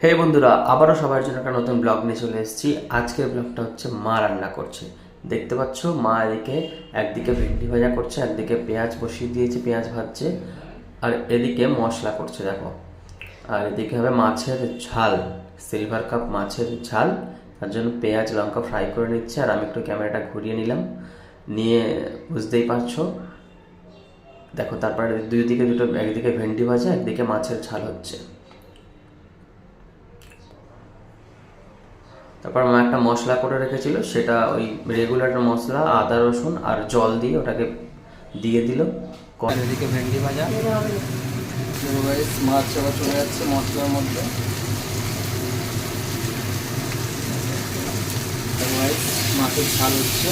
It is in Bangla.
হে বন্ধুরা, আবারও সবার জন্য একটা নতুন ব্লগ নিয়ে চলে এসেছি। আজকের ব্লগটা হচ্ছে মা রান্না করছে। দেখতে পাচ্ছ মা এদিকে একদিকে ভেন্ডি ভাজা করছে, একদিকে পেঁয়াজ বসিয়ে দিয়েছে, পেঁয়াজ ভাজছে, আর এদিকে মশলা করছে দেখো। আর এদিকে হবে মাছের ঝাল, সিলভার কাপ মাছের ঝাল। তার জন্য পেঁয়াজ লঙ্কা ফ্রাই করে নিচ্ছে, আর আমি একটু ক্যামেরাটা ঘুরিয়ে নিলাম, নিয়ে বুঝতেই পারছো দেখো। তারপরে দুই দিকে দুটো, একদিকে ভেন্ডি ভাজা, একদিকে মাছের ঝাল হচ্ছে। তারপর মা একটা মশলা করে রেখেছিল, সেটা ওই রেগুলার মশলা, আদা রসুন আর জল দিয়ে ওটাকে দিয়ে দিল। এদিকে ভেন্ডি ভাজা, মাছ আবার চলে যাচ্ছে মশলার মধ্যে। মাছের ঝাল হচ্ছে।